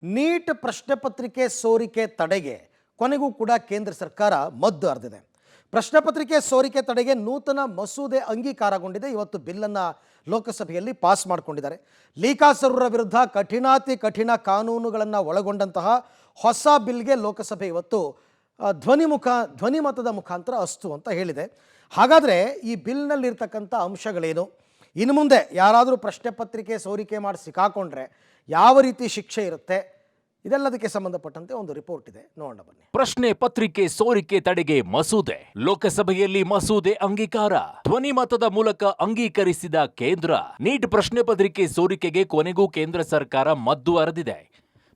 Neat ಪ್ರಶ್ನೆ ಪತ್ರಿಕೆ ಸೋರಿಕೆ ತಡೆಗೆ ಕೊನೆಗೂ ಕೂಡ ಕೇಂದ್ರ ಸರ್ಕಾರ ಮದ್ದು ಅರೆದಿದೆ. ಪ್ರಶ್ನೆ ಪತ್ರಿಕೆ ಸೋರಿಕೆ ತಡೆಗೆ ನೂತನ ಮಸೂದೆ ಅಂಗೀಕಾರಗೊಂಡಿದೆ. ಇವತ್ತು ಬಿಲ್ಲನ್ನು ಲೋಕಸಭೆಯಲ್ಲಿ ಪಾಸ್ ಮಾಡಿಕೊಂಡಿದ್ದಾರೆ. ಲೀಕಾಸುರರ ವಿರುದ್ಧ ಕಠಿಣಾತಿ ಕಠಿಣ ಕಾನೂನುಗಳನ್ನು ಒಳಗೊಂಡಂತಹ ಹೊಸ ಬಿಲ್ಗೆ ಲೋಕಸಭೆ ಇವತ್ತು ಧ್ವನಿಮತದ ಮುಖಾಂತರ ಅಸ್ತು ಅಂತ ಹೇಳಿದೆ. ಹಾಗಾದರೆ ಈ ಬಿಲ್ನಲ್ಲಿರ್ತಕ್ಕಂಥ ಅಂಶಗಳೇನು, ಇನ್ನು ಮುಂದೆ ಯಾರಾದರೂ ಪ್ರಶ್ನೆ ಪತ್ರಿಕೆ ಸೋರಿಕೆ ಮಾಡಿ ಸಿಕ್ಕಾಕೊಂಡ್ರೆ ಯಾವ ರೀತಿ ಶಿಕ್ಷೆ ಇರುತ್ತೆ, ಇದೆಲ್ಲದಕ್ಕೆ ಸಂಬಂಧಪಟ್ಟಂತೆ ಒಂದು ರಿಪೋರ್ಟ್ ಇದೆ, ನೋಡೋಣ ಬನ್ನಿ. ಪ್ರಶ್ನೆ ಪತ್ರಿಕೆ ಸೋರಿಕೆ ತಡೆಗೆ ಮಸೂದೆ ಲೋಕಸಭೆಯಲ್ಲಿ ಮಸೂದೆ ಅಂಗೀಕಾರ. ಧ್ವನಿಮತದ ಮೂಲಕ ಅಂಗೀಕರಿಸಿದ ಕೇಂದ್ರ. ನೀಟ್ ಪ್ರಶ್ನೆ ಪತ್ರಿಕೆ ಸೋರಿಕೆಗೆ ಕೊನೆಗೂ ಕೇಂದ್ರ ಸರ್ಕಾರ ಮದ್ದು ಅರೆದಿದೆ.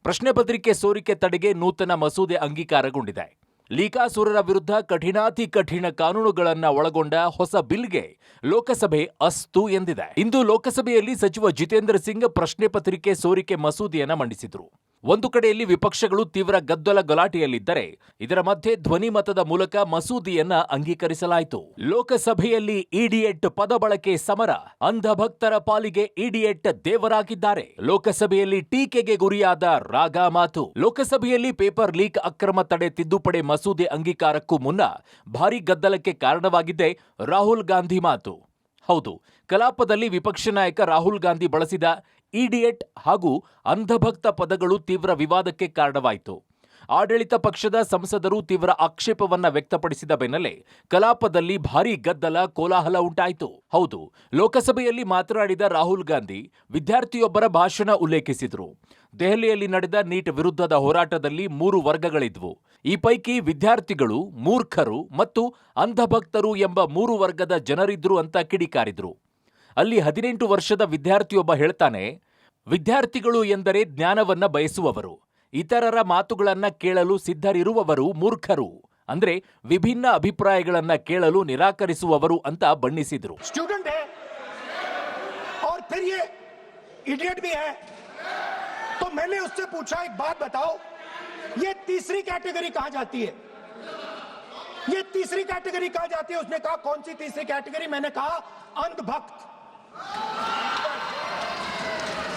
ಪ್ರಶ್ನೆ ಪತ್ರಿಕೆ ಸೋರಿಕೆ ತಡೆಗೆ ನೂತನ ಮಸೂದೆ ಅಂಗೀಕಾರಗೊಂಡಿದೆ. ಲೀಕಾಸುರರ ವಿರುದ್ಧ ಕಠಿಣಾತಿ ಕಠಿಣ ಕಾನೂನುಗಳನ್ನ ಒಳಗೊಂಡ ಹೊಸ ಬಿಲ್ಗೆ ಲೋಕಸಭೆ ಅಸ್ತು ಎಂದಿದೆ. ಇಂದು ಲೋಕಸಭೆಯಲ್ಲಿ ಸಚಿವ ಜಿತೇಂದ್ರ ಸಿಂಗ್ ಪ್ರಶ್ನೆ ಪತ್ರಿಕೆ ಸೋರಿಕೆ ಮಸೂದೆಯನ್ನ ಮಂಡಿಸಿದ್ರು. ಒಂದು ಕಡೆಯಲ್ಲಿ ವಿಪಕ್ಷಗಳು ತೀವ್ರ ಗದ್ದಲ ಗಲಾಟೆಯಲ್ಲಿದ್ದರೆ, ಇದರ ಮಧ್ಯೆ ಧ್ವನಿಮತದ ಮೂಲಕ ಮಸೂದೆಯನ್ನ ಅಂಗೀಕರಿಸಲಾಯಿತು. ಲೋಕಸಭೆಯಲ್ಲಿ ಇಡಿಯಟ್ ಪದ ಬಳಕೆ ಸಮರ. ಅಂಧಭಕ್ತರ ಪಾಲಿಗೆ ಇಡಿಯಟ್ ದೇವರಾಗಿದ್ದಾರೆ. ಲೋಕಸಭೆಯಲ್ಲಿ ಟೀಕೆಗೆ ಗುರಿಯಾದ ರಾಗಾ ಮಾತು. ಲೋಕಸಭೆಯಲ್ಲಿ ಪೇಪರ್ ಲೀಕ್ ಅಕ್ರಮ ತಡೆ ತಿದ್ದುಪಡಿ ಮಸೂದೆ ಅಂಗೀಕಾರಕ್ಕೂ ಮುನ್ನ ಭಾರೀ ಗದ್ದಲಕ್ಕೆ ಕಾರಣವಾಗಿದ್ದೆ ರಾಹುಲ್ ಗಾಂಧಿ ಮಾತು. ಹೌದು, ಕಲಾಪದಲ್ಲಿ ವಿಪಕ್ಷ ನಾಯಕ ರಾಹುಲ್ ಗಾಂಧಿ ಬಳಸಿದ ಇಡಿಯಟ್ ಹಾಗೂ ಅಂಧಭಕ್ತ ಪದಗಳು ತೀವ್ರ ವಿವಾದಕ್ಕೆ ಕಾರಣವಾಯಿತು. ಆಡಳಿತ ಪಕ್ಷದ ಸಂಸದರು ತೀವ್ರ ಆಕ್ಷೇಪವನ್ನ ವ್ಯಕ್ತಪಡಿಸಿದ ಬೆನ್ನಲ್ಲೇ ಕಲಾಪದಲ್ಲಿ ಭಾರೀ ಗದ್ದಲ ಕೋಲಾಹಲ ಉಂಟಾಯಿತು. ಹೌದು, ಲೋಕಸಭೆಯಲ್ಲಿ ಮಾತನಾಡಿದ ರಾಹುಲ್ ಗಾಂಧಿ ವಿದ್ಯಾರ್ಥಿಯೊಬ್ಬರ ಭಾಷಣ ಉಲ್ಲೇಖಿಸಿದರು. ದೆಹಲಿಯಲ್ಲಿ ನಡೆದ ನೀಟ್ ವಿರುದ್ಧದ ಹೋರಾಟದಲ್ಲಿ 3 ವರ್ಗಗಳಿದ್ವು. ಈ ಪೈಕಿ ವಿದ್ಯಾರ್ಥಿಗಳು, ಮೂರ್ಖರು ಮತ್ತು ಅಂಧಭಕ್ತರು ಎಂಬ 3 ವರ್ಗದ ಜನರಿದ್ರು ಅಂತ ಕಿಡಿಕಾರಿದ್ರು. ಅಲ್ಲಿ 18 ವರ್ಷದ ವಿದ್ಯಾರ್ಥಿಯೊಬ್ಬ ಹೇಳ್ತಾನೆ, ವಿದ್ಯಾರ್ಥಿಗಳು ಎಂದರೆ ಜ್ಞಾನವನ್ನ ಬಯಸುವವರು, ಇತರರ ಮಾತುಗಳನ್ನ ಕೇಳಲು ಸಿದ್ಧರಿರುವವರು ಮೂರ್ಖರು, ಅಂದ್ರೆ ವಿಭಿನ್ನ ಅಭಿಪ್ರಾಯಗಳನ್ನ ಕೇಳಲು ನಿರಾಕರಿಸುವವರು ಅಂತ ಬಣ್ಣಿಸಿದ್ರು. ಸ್ಟೂಡೆಂಟ್ है और फिर ये इडियट भी है, तो मैंने उससे पूछा, एक बात बताओ, ये तीसरी कैटेगरी कहां जाती है? ये तीसरी कैटेगरी कहां जाती है? उसने कहा कौन सी तीसरी कैटेगरी? मैंने कहा अंधभक्त।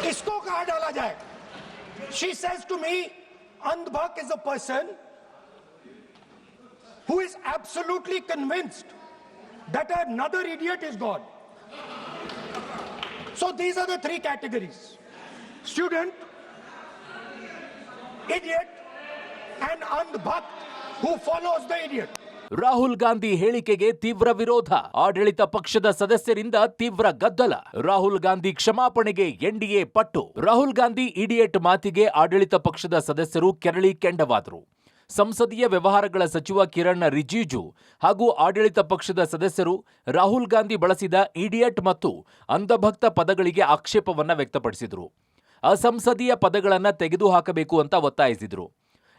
इसको कहां डाला जाए? She says to me, अंधभक्त is a person who is absolutely convinced that another idiot is God. So these are the 3 categories: student, idiot and andhbhakt who follows the idiot. Rahul Gandhi ಹೇಳಿಕೆಗೆ ತೀವ್ರ ವಿರೋಧ. ಆಡಳಿತ ಪಕ್ಷದ ಸದಸ್ಯರಿಂದ ತೀವ್ರ ಗದ್ದಲ. ರಾಹುಲ್ ಗಾಂಧಿ ಕ್ಷಮಾಪಣೆಗೆ ಎನ್ಡಿಎ ಪಟ್ಟು. ರಾಹುಲ್ ಗಾಂಧಿ ಇಡಿಯಟ್ ಮಾತಿಗೆ ಆಡಳಿತ ಪಕ್ಷದ ಸದಸ್ಯರು ಕೆರಳಿ ಕೆಂಡವಾದರು. ಸಂಸದೀಯ ವ್ಯವಹಾರಗಳ ಸಚಿವ ಕಿರಣ್ ರಿಜಿಜು ಹಾಗೂ ಆಡಳಿತ ಪಕ್ಷದ ಸದಸ್ಯರು ರಾಹುಲ್ ಗಾಂಧಿ ಬಳಸಿದ ಇಡಿಯಟ್ ಮತ್ತು ಅಂಧಭಕ್ತ ಪದಗಳಿಗೆ ಆಕ್ಷೇಪವನ್ನ ವ್ಯಕ್ತಪಡಿಸಿದರು. ಅಸಂಸದೀಯ ಪದಗಳನ್ನ ತೆಗೆದುಹಾಕಬೇಕು ಅಂತ ಒತ್ತಾಯಿಸಿದರು.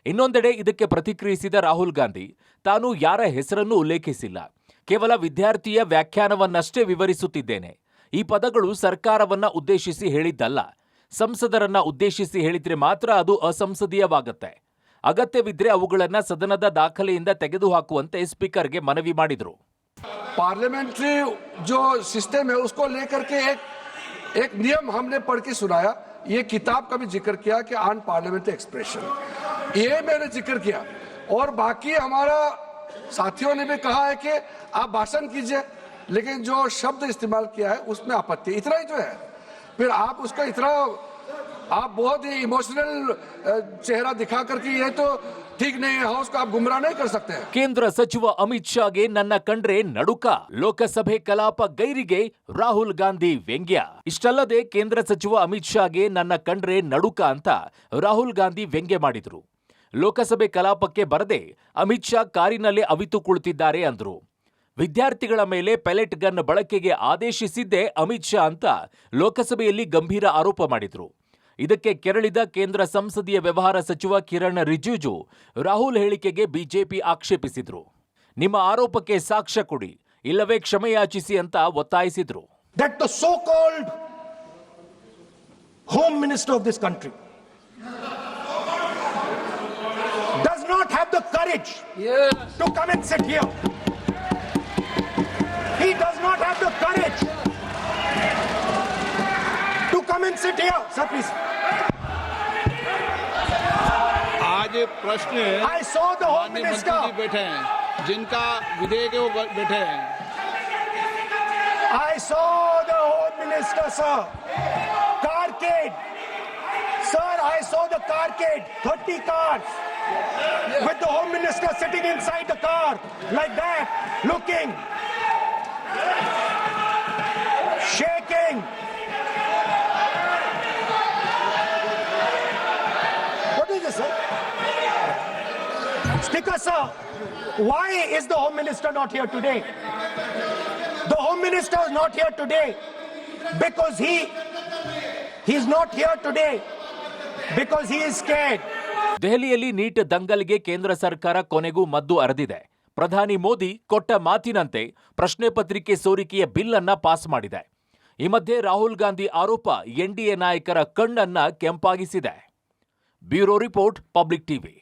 ಇನ್ನೊಂದೆಡೆ ಇದಕ್ಕೆ ಪ್ರತಿಕ್ರಿಯಿಸಿದ ರಾಹುಲ್ ಗಾಂಧಿ ತಾನು ಯಾರ ಹೆಸರನ್ನೂ ಉಲ್ಲೇಖಿಸಿಲ್ಲ, ಕೇವಲ ವಿದ್ಯಾರ್ಥಿಯ ವ್ಯಾಖ್ಯಾನವನ್ನಷ್ಟೇ ವಿವರಿಸುತ್ತಿದ್ದೇನೆ. ಈ ಪದಗಳು ಸರ್ಕಾರವನ್ನ ಉದ್ದೇಶಿಸಿ ಹೇಳಿದ್ದಲ್ಲ. ಸಂಸದರನ್ನ ಉದ್ದೇಶಿಸಿ ಹೇಳಿದ್ರೆ ಮಾತ್ರ ಅದು ಅಸಂಸದೀಯವಾಗುತ್ತೆ. ಅಗತ್ಯವಿದ್ರೆ ಅವುಗಳನ್ನ ಸದನದ ದಾಖಲೆಯಿಂದ ತೆಗೆದುಹಾಕುವಂತೆ ಸ್ಪೀಕರ್ಗೆ ಮನವಿ ಮಾಡಿದರು. पार्लियामेंट्री जो सिस्टम है उसको लेकर के एक नियम हमने पढ़ के सुनाया. ये किताब का भी जिक्र किया कि अन पार्लियामेंट्री एक्सप्रेशन, ये मैंने जिक्र किया. और बाकी हमारा साथियों ने भी कहा है कि आप भाषण कीजिए, लेकिन जो शब्द इस्तेमाल किया है उसमें आपत्ति. इतना ही जो है, फिर आप उसका इतना आप बहुत ही इमोशनल चेहरा दिखा करके ये तो ठीक नहीं है, हाउस को आप गुमराह नहीं कर सकते हैं. ಕೇಂದ್ರ ಸಚಿವ ಅಮಿತ್ ಶಾಗೆ ನನ್ನ ಕಂಡ್ರೆ ನಡುಕ. ಲೋಕಸಭೆ ಕಲಾಪ ಗೈರಿಗೆ ರಾಹುಲ್ ಗಾಂಧಿ ವ್ಯಂಗ್ಯ. ಇಷ್ಟಲ್ಲದೆ ಕೇಂದ್ರ ಸಚಿವ ಅಮಿತ್ ಶಾಗೆ ನನ್ನ ಕಂಡ್ರೆ ನಡುಕ ಅಂತ ರಾಹುಲ್ ಗಾಂಧಿ ವ್ಯಂಗ್ಯ ಮಾಡಿದ್ರು. ಲೋಕಸಭೆ ಕಲಾಪಕ್ಕೆ ಬರದೆ ಅಮಿತ್ ಶಾ ಕಾರಿನಲ್ಲೇ ಅವಿತು ಕುಳಿತಿದ್ದಾರೆ ಅಂದ್ರು. ವಿದ್ಯಾರ್ಥಿಗಳ ಮೇಲೆ ಪೆಲೆಟ್ ಗನ್ ಬಳಕೆಗೆ ಆದೇಶಿಸಿದ್ದೇ ಅಮಿತ್ ಶಾ ಅಂತ ಲೋಕಸಭೆಯಲ್ಲಿ ಗಂಭೀರ ಆರೋಪ ಮಾಡಿದ್ರು. ಇದಕ್ಕೆ ಕೆರಳಿದ ಕೇಂದ್ರ ಸಂಸದೀಯ ವ್ಯವಹಾರ ಸಚಿವ ಕಿರಣ್ ರಿಜಿಜು ರಾಹುಲ್ ಹೇಳಿಕೆಗೆ ಬಿಜೆಪಿ ಆಕ್ಷೇಪಿಸಿದ್ರು. ನಿಮ್ಮ ಆರೋಪಕ್ಕೆ ಸಾಕ್ಷ್ಯ ಕೊಡಿ, ಇಲ್ಲವೇ ಕ್ಷಮೆಯಾಚಿಸಿ ಅಂತ ಒತ್ತಾಯಿಸಿದ್ರು. That the so-called home minister of this country does not have the courage to come and sit here. He does not have the courage to come and sit here. Sir, please. के प्रश्न I saw the Home माननीय Minister. मंत्री जी बैठे हैं, जिनका विधेयक है वो बैठे हैं। I saw the Home Minister, sir. Carcade. Sir, I saw the carcade. 30 cars. With the Home Minister sitting inside the car. Like that. Looking. Shaking. What is this, sir? Speaker, sir. Why is the Home Minister not here today? The Home Minister is not here today because he's not here today because he is scared. ದೆಹಲಿಯಲ್ಲಿ neat ದಂಗಲ್ಗೆ ಕೇಂದ್ರ ಸರ್ಕಾರ ಕೊನೆಗೂ ಮದ್ದು ಅರೆದಿದೆ. ಪ್ರಧಾನಿ ಮೋದಿ ಕೊಟ್ಟ ಮಾತಿನಂತೆ ಪ್ರಶ್ನೆ ಪತ್ರಿಕೆ ಸೋರಿಕೆಯ ಬಿಲ್ ಅನ್ನ ಪಾಸ್ ಮಾಡಿದೆ. ಈ ಮಧ್ಯೆ ರಾಹುಲ್ ಗಾಂಧಿ ಆರೋಪ ಎನ್ಡಿಎ ನಾಯಕರ ಕಣ್ಣನ್ನ ಕೆಂಪಾಗಿಸಿದೆ. Bureau report, public TV.